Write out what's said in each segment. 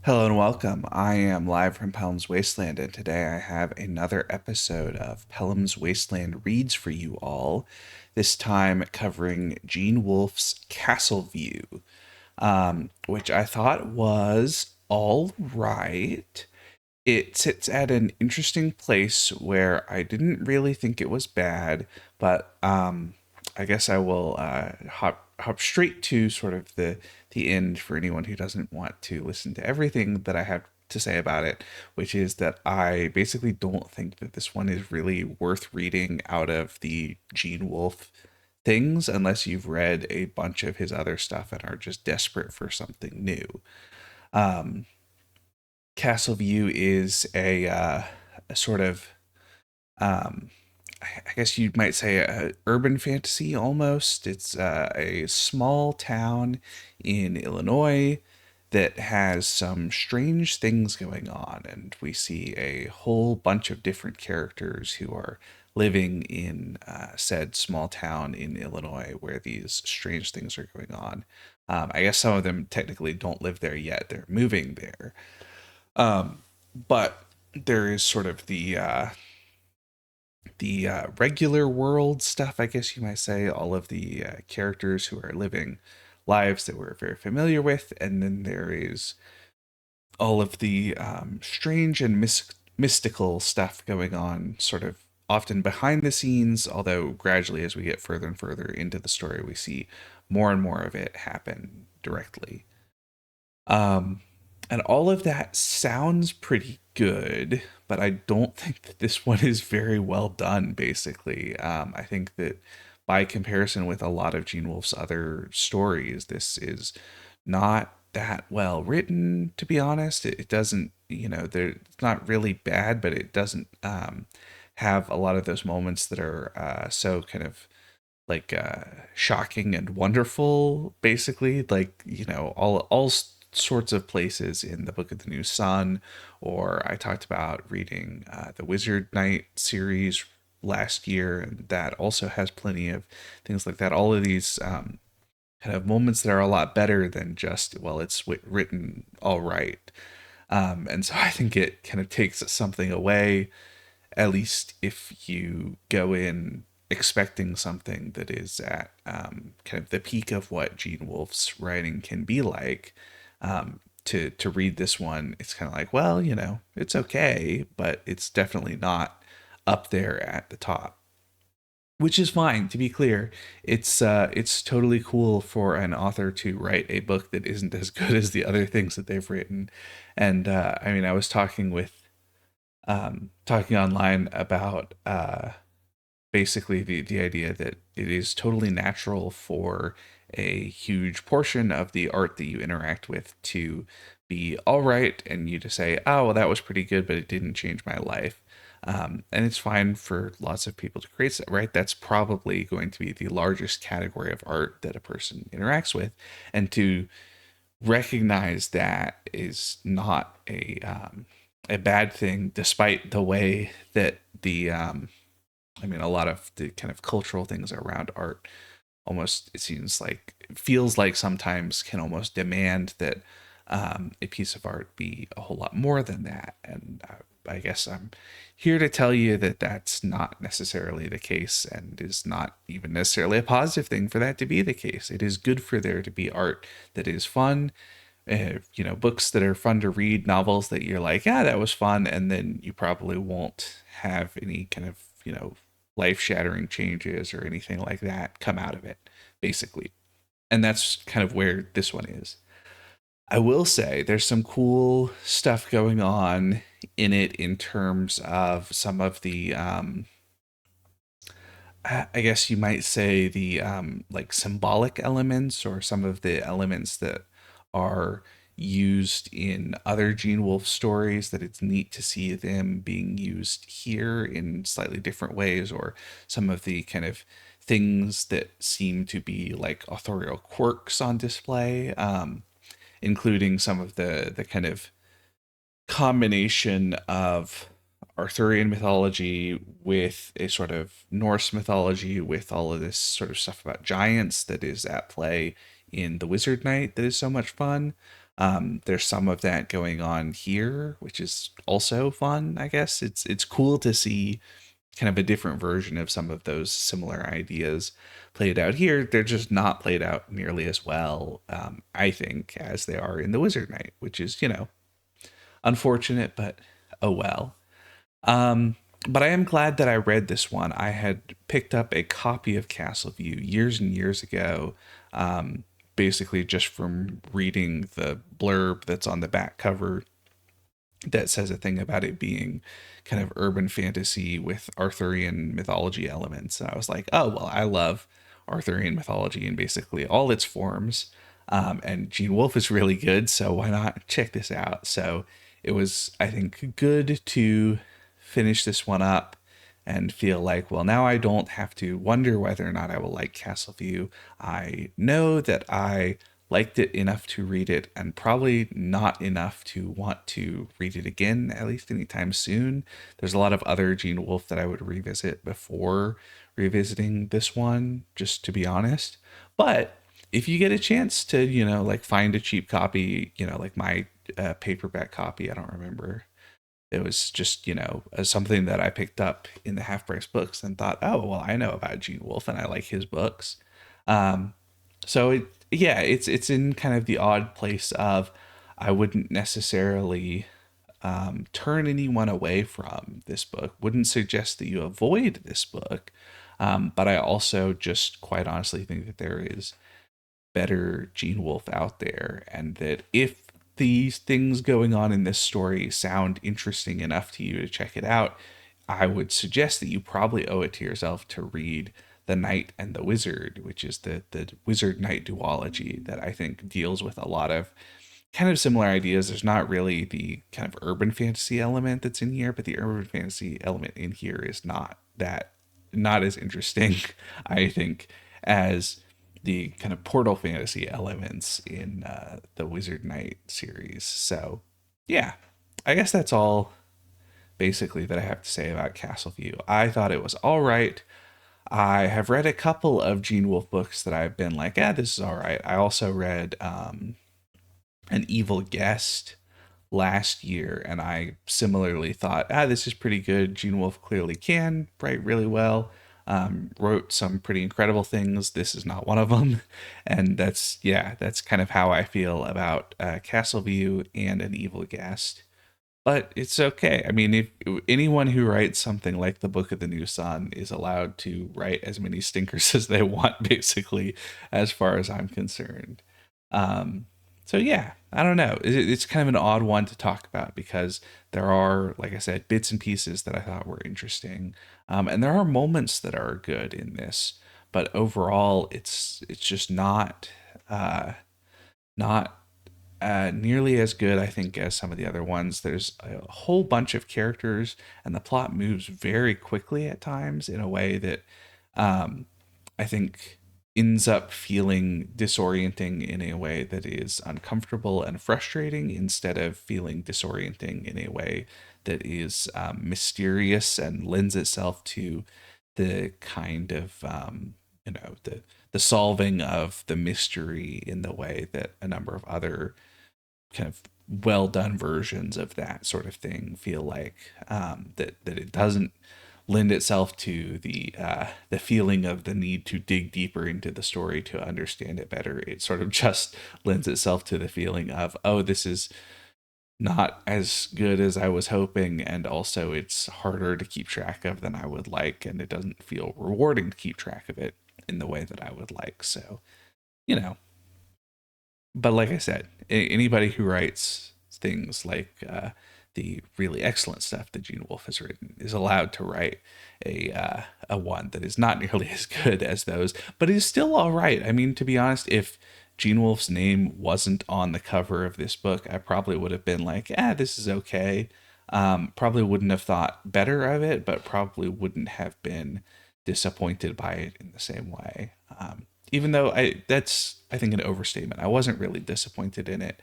Hello and welcome. I am live from Pellam's Wasteland, and today I have another episode of Pellam's Wasteland Reads for you all. This time covering Gene Wolfe's Castleview, which I thought was all right. It sits at an interesting place where I didn't really think it was bad, but I guess I will hop straight to sort of the end for anyone who doesn't want to listen to everything that I have to say about it, which is that I basically don't think that this one is really worth reading out of the Gene Wolfe things unless you've read a bunch of his other stuff and are just desperate for something new. Castleview is a sort of um, I guess you might say a urban fantasy almost. It's a small town in Illinois that has some strange things going on, and we see a whole bunch of different characters who are living in said small town in Illinois where these strange things are going on. I guess some of them technically don't live there yet; they're moving there. But there is sort of the regular world stuff, I guess you might say, all of the characters who are living lives that we're very familiar with, and then there is all of the strange and mystical stuff going on, sort of often behind the scenes, although gradually as we get further and further into the story, we see more and more of it happen directly. Um, and all of that sounds pretty good, but I don't think that this one is very well done, basically. I think that by comparison with a lot of Gene Wolfe's other stories, this is not that well written, to be honest. It doesn't, it's not really bad, but it doesn't have a lot of those moments that are so kind of like shocking and wonderful, basically, like all sorts of places in the Book of the New Sun, or I talked about reading the Wizard Knight series last year, and that also has plenty of things like that. All of these kind of moments that are a lot better than just, well, it's written all right. And so I think it kind of takes something away, at least if you go in expecting something that is at kind of the peak of what Gene Wolfe's writing can be like. To read this one, it's kind of like, well, it's okay, but it's definitely not up there at the top, which is fine. To be clear, it's totally cool for an author to write a book that isn't as good as the other things that they've written. And I mean, I was talking online about basically the idea that it is totally natural for a huge portion of the art that you interact with to be all right, and you to say, oh, well, that was pretty good, but it didn't change my life. And it's fine for lots of people to create that, right? That's probably going to be the largest category of art that a person interacts with. And to recognize that is not a bad thing, despite the way that I mean, a lot of the kind of cultural things around art almost, it seems like, it feels like sometimes can almost demand that a piece of art be a whole lot more than that. And I guess I'm here to tell you that that's not necessarily the case, and is not even necessarily a positive thing for that to be the case. It is good for there to be art that is fun, books that are fun to read, novels that you're like, yeah, that was fun, and then you probably won't have any kind of, life shattering changes or anything like that come out of it, basically. And that's kind of where this one is. I will say there's some cool stuff going on in it in terms of some of the I guess you might say the like symbolic elements, or some of the elements that are used in other Gene Wolfe stories, that it's neat to see them being used here in slightly different ways, or some of the kind of things that seem to be like authorial quirks on display, including some of the kind of combination of Arthurian mythology with a sort of Norse mythology, with all of this sort of stuff about giants that is at play in The Wizard Knight, that is so much fun. There's some of that going on here, which is also fun. I guess it's cool to see kind of a different version of some of those similar ideas played out here. They're just not played out nearly as well, I think, as they are in the Wizard Knight, which is, unfortunate, but oh well. Um, but I am glad that I read this one. I had picked up a copy of Castleview years and years ago, basically just from reading the blurb that's on the back cover that says a thing about it being kind of urban fantasy with Arthurian mythology elements. And I was like, oh, well, I love Arthurian mythology in basically all its forms. And Gene Wolfe is really good, so why not check this out? So it was, I think, good to finish this one up and feel like, well, now I don't have to wonder whether or not I will like Castleview. I know that I liked it enough to read it and probably not enough to want to read it again, at least anytime soon. There's a lot of other Gene Wolfe that I would revisit before revisiting this one, just to be honest. But if you get a chance to, like find a cheap copy, like my paperback copy, I don't remember, it was just, something that I picked up in the half price books and thought, oh, well, I know about Gene Wolfe and I like his books. Um, so yeah, it's in kind of the odd place of I wouldn't necessarily turn anyone away from this book. Wouldn't suggest that you avoid this book. But I also just quite honestly think that there is better Gene Wolfe out there, and that if these things going on in this story sound interesting enough to you to check it out, I would suggest that you probably owe it to yourself to read The Knight and the Wizard, which is the Wizard Knight duology that I think deals with a lot of kind of similar ideas. There's not really the kind of urban fantasy element that's in here, but the urban fantasy element in here is not as interesting, I think, as the kind of portal fantasy elements in the Wizard Knight series. So, yeah, I guess that's all basically that I have to say about Castleview. I thought it was all right. I have read a couple of Gene Wolfe books that I've been like, this is all right. I also read An Evil Guest last year, and I similarly thought, this is pretty good. Gene Wolfe clearly can write really well. Wrote some pretty incredible things. This is not one of them, and that's kind of how I feel about Castleview and An Evil Guest. But it's okay. I mean, if anyone who writes something like the Book of the New Sun is allowed to write as many stinkers as they want, basically, as far as I'm concerned. Um, so yeah, I don't know. It's kind of an odd one to talk about because there are, like I said, bits and pieces that I thought were interesting, and there are moments that are good in this. But overall, it's just not nearly as good, I think, as some of the other ones. There's a whole bunch of characters, and the plot moves very quickly at times in a way that um, I think ends up feeling disorienting in a way that is uncomfortable and frustrating instead of feeling disorienting in a way that is mysterious and lends itself to the kind of the solving of the mystery in the way that a number of other kind of well done versions of that sort of thing feel like, that it doesn't lend itself to the feeling of the need to dig deeper into the story to understand it better. It sort of just lends itself to the feeling of, oh, this is not as good as I was hoping, and also it's harder to keep track of than I would like, and it doesn't feel rewarding to keep track of it in the way that I would like. So, you know, but like I said, anybody who writes things like the really excellent stuff that Gene Wolfe has written is allowed to write a one that is not nearly as good as those, but is still all right. I mean, to be honest, if Gene Wolfe's name wasn't on the cover of this book, I probably would have been like, this is okay. Probably wouldn't have thought better of it, but probably wouldn't have been disappointed by it in the same way. Even though that's, I think, an overstatement. I wasn't really disappointed in it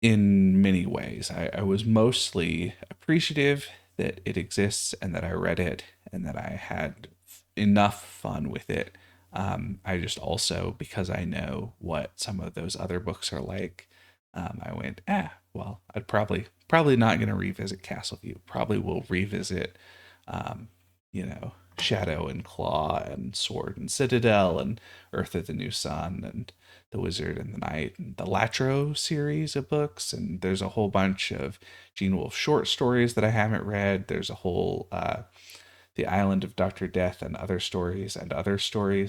in many ways. I was mostly appreciative that it exists and that I read it and that I had enough fun with it. I just also, because I know what some of those other books are like, I went, well, probably not going to revisit Castleview. Probably will revisit, um, you know, Shadow and Claw and Sword and Citadel and Earth of the New Sun and The Wizard and the Knight and the Latro series of books. And there's a whole bunch of Gene Wolfe short stories that I haven't read. There's a whole The Island of Dr. Death and other stories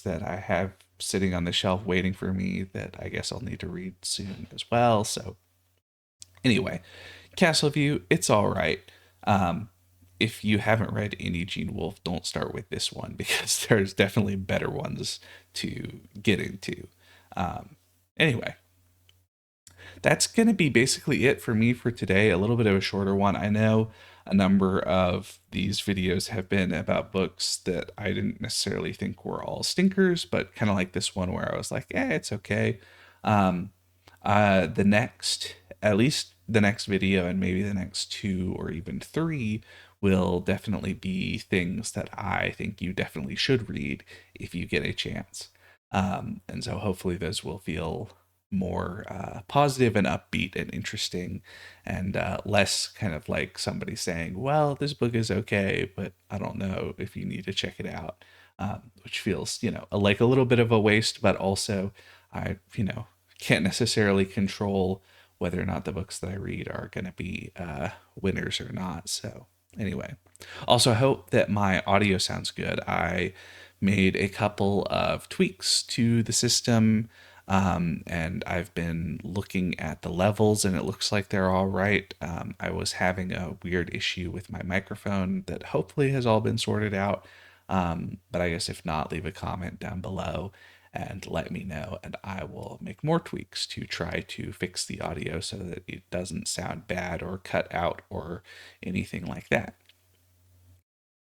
that I have sitting on the shelf waiting for me that I guess I'll need to read soon as well. So anyway, Castleview, it's all right. Um, if you haven't read any Gene Wolfe, don't start with this one because there's definitely better ones to get into. Um, anyway, that's going to be basically it for me for today. A little bit of a shorter one. I know a number of these videos have been about books that I didn't necessarily think were all stinkers, but kind of like this one where I was like, it's okay. Um, the next, at least the next video and maybe the next two or even three will definitely be things that I think you definitely should read if you get a chance. And so hopefully those will feel more positive and upbeat and interesting and less kind of like somebody saying, well, this book is okay, but I don't know if you need to check it out, which feels, like a little bit of a waste, but also I, can't necessarily control whether or not the books that I read are going to be winners or not. So anyway, also I hope that my audio sounds good. I made a couple of tweaks to the system, and I've been looking at the levels and it looks like they're all right. I was having a weird issue with my microphone that hopefully has all been sorted out. But I guess if not, leave a comment down below and let me know, and I will make more tweaks to try to fix the audio so that it doesn't sound bad or cut out or anything like that.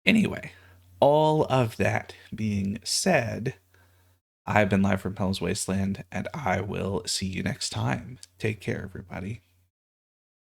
Anyway, all of that being said, I've been live from Pellam's Wasteland, and I will see you next time. Take care, everybody.